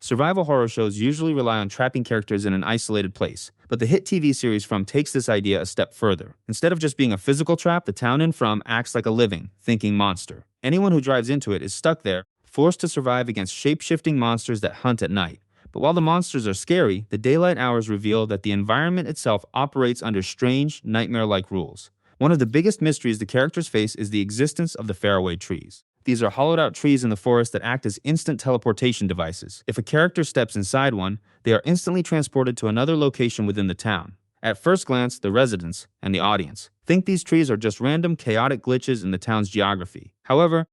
Survival horror shows usually rely on trapping characters in an isolated place, but the hit TV series From takes this idea a step further. Instead of just being a physical trap, the town in From acts like a living, thinking monster. Anyone who drives into it is stuck there, forced to survive against shape-shifting monsters that hunt at night. But while the monsters are scary, the daylight hours reveal that the environment itself operates under strange, nightmare-like rules. One of the biggest mysteries the characters face is the existence of the Faraway trees. These are hollowed-out trees in the forest that act as instant teleportation devices. If a character steps inside one, they are instantly transported to another location within the town. At first glance, the residents, and the audience, think these trees are just random, chaotic glitches in the town's geography. However,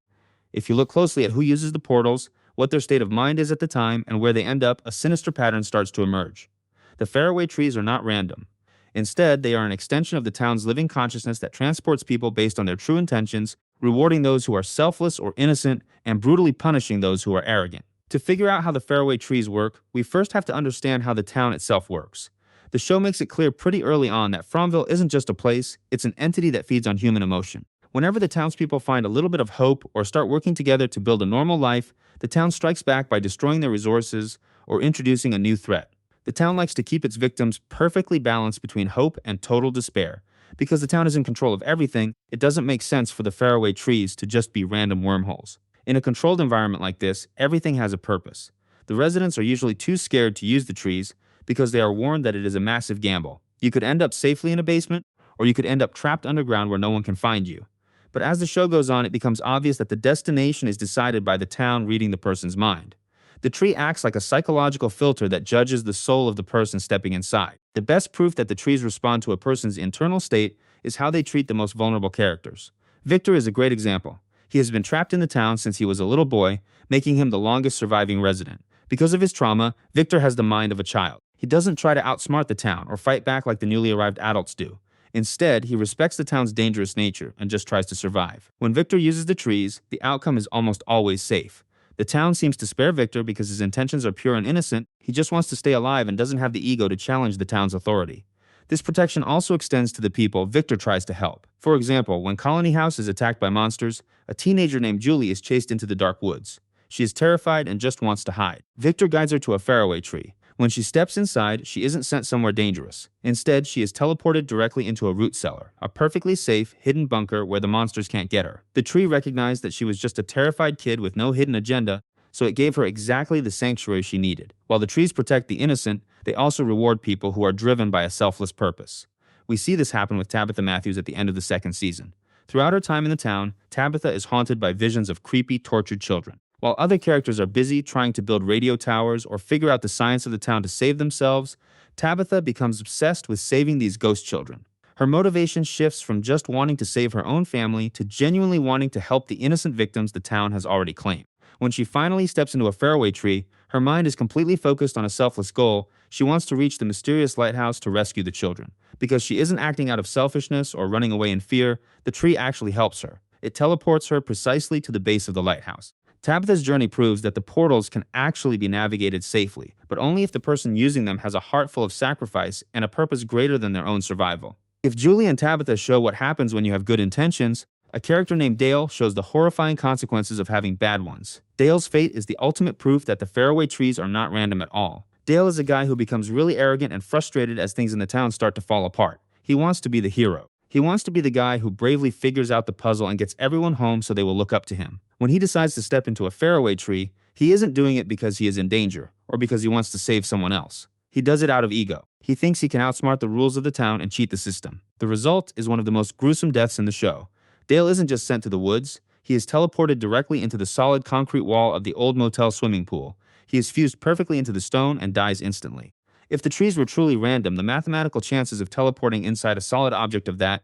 if you look closely at who uses the portals, what their state of mind is at the time, and where they end up, a sinister pattern starts to emerge. The Faraway trees are not random. Instead, they are an extension of the town's living consciousness that transports people based on their true intentions, rewarding those who are selfless or innocent, and brutally punishing those who are arrogant. To figure out how the Faraway trees work, we first have to understand how the town itself works. The show makes it clear pretty early on that Fromville isn't just a place, it's an entity that feeds on human emotion. Whenever the townspeople find a little bit of hope or start working together to build a normal life, the town strikes back by destroying their resources or introducing a new threat. The town likes to keep its victims perfectly balanced between hope and total despair. Because the town is in control of everything, it doesn't make sense for the Faraway trees to just be random wormholes. In a controlled environment like this, everything has a purpose. The residents are usually too scared to use the trees because they are warned that it is a massive gamble. You could end up safely in a basement, or you could end up trapped underground where no one can find you. But as the show goes on, it becomes obvious that the destination is decided by the town reading the person's mind. The tree acts like a psychological filter that judges the soul of the person stepping inside. The best proof that the trees respond to a person's internal state is how they treat the most vulnerable characters. Victor is a great example. He has been trapped in the town since he was a little boy, making him the longest surviving resident. Because of his trauma, Victor has the mind of a child. He doesn't try to outsmart the town or fight back like the newly arrived adults do. Instead, he respects the town's dangerous nature and just tries to survive. When Victor uses the trees, the outcome is almost always safe. The town seems to spare Victor because his intentions are pure and innocent. He just wants to stay alive and doesn't have the ego to challenge the town's authority. This protection also extends to the people Victor tries to help. For example, when Colony House is attacked by monsters, a teenager named Julie is chased into the dark woods. She is terrified and just wants to hide. Victor guides her to a Faraway tree. When she steps inside, she isn't sent somewhere dangerous. Instead, she is teleported directly into a root cellar, a perfectly safe, hidden bunker where the monsters can't get her. The tree recognized that she was just a terrified kid with no hidden agenda, so it gave her exactly the sanctuary she needed. While the trees protect the innocent, they also reward people who are driven by a selfless purpose. We see this happen with Tabitha Matthews at the end of the second season. Throughout her time in the town, Tabitha is haunted by visions of creepy, tortured children. While other characters are busy trying to build radio towers or figure out the science of the town to save themselves, Tabitha becomes obsessed with saving these ghost children. Her motivation shifts from just wanting to save her own family to genuinely wanting to help the innocent victims the town has already claimed. When she finally steps into a Faraway tree, her mind is completely focused on a selfless goal. She wants to reach the mysterious lighthouse to rescue the children. Because she isn't acting out of selfishness or running away in fear, the tree actually helps her. It teleports her precisely to the base of the lighthouse. Tabitha's journey proves that the portals can actually be navigated safely, but only if the person using them has a heart full of sacrifice and a purpose greater than their own survival. If Julie and Tabitha show what happens when you have good intentions, a character named Dale shows the horrifying consequences of having bad ones. Dale's fate is the ultimate proof that the Faraway trees are not random at all. Dale is a guy who becomes really arrogant and frustrated as things in the town start to fall apart. He wants to be the hero. He wants to be the guy who bravely figures out the puzzle and gets everyone home so they will look up to him. When he decides to step into a Faraway tree, he isn't doing it because he is in danger or because he wants to save someone else. He does it out of ego. He thinks he can outsmart the rules of the town and cheat the system. The result is one of the most gruesome deaths in the show. Dale isn't just sent to the woods, he is teleported directly into the solid concrete wall of the old motel swimming pool. He is fused perfectly into the stone and dies instantly. If the trees were truly random, the mathematical chances of teleporting inside a solid object of that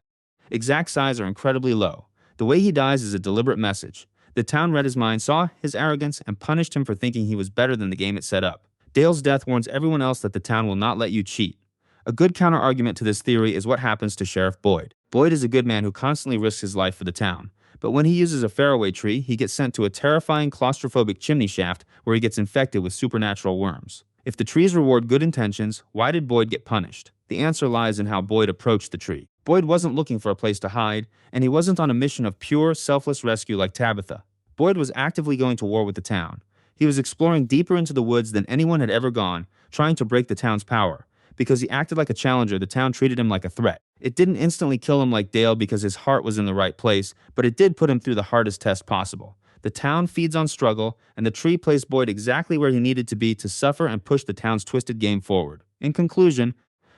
exact size are incredibly low. The way he dies is a deliberate message. The town read his mind, saw his arrogance, and punished him for thinking he was better than the game it set up. Dale's death warns everyone else that the town will not let you cheat. A good counter-argument to this theory is what happens to Sheriff Boyd. Boyd is a good man who constantly risks his life for the town. But when he uses a Faraway tree, he gets sent to a terrifying claustrophobic chimney shaft where he gets infected with supernatural worms. If the trees reward good intentions, why did Boyd get punished? The answer lies in how Boyd approached the tree. Boyd wasn't looking for a place to hide, and he wasn't on a mission of pure, selfless rescue like Tabitha. Boyd was actively going to war with the town. He was exploring deeper into the woods than anyone had ever gone, trying to break the town's power. Because he acted like a challenger, the town treated him like a threat. It didn't instantly kill him like Dale because his heart was in the right place, but it did put him through the hardest test possible. The town feeds on struggle, and the tree placed Boyd exactly where he needed to be to suffer and push the town's twisted game forward. In conclusion,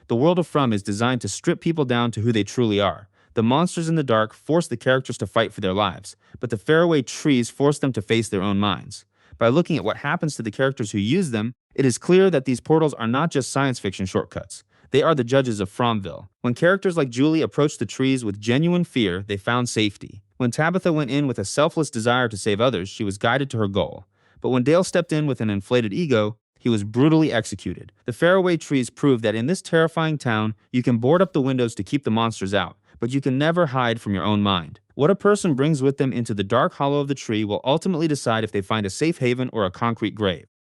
the world of From is designed to strip people down to who they truly are. The monsters in the dark force the characters to fight for their lives, but the Faraway trees force them to face their own minds. By looking at what happens to the characters who use them, it is clear that these portals are not just science fiction shortcuts. They are the judges of Fromville. When characters like Julie approached the trees with genuine fear, they found safety. When Tabitha went in with a selfless desire to save others, she was guided to her goal. But when Dale stepped in with an inflated ego, he was brutally executed. The Faraway trees prove that in this terrifying town, you can board up the windows to keep the monsters out, but you can never hide from your own mind. What a person brings with them into the dark hollow of the tree will ultimately decide if they find a safe haven or a concrete grave.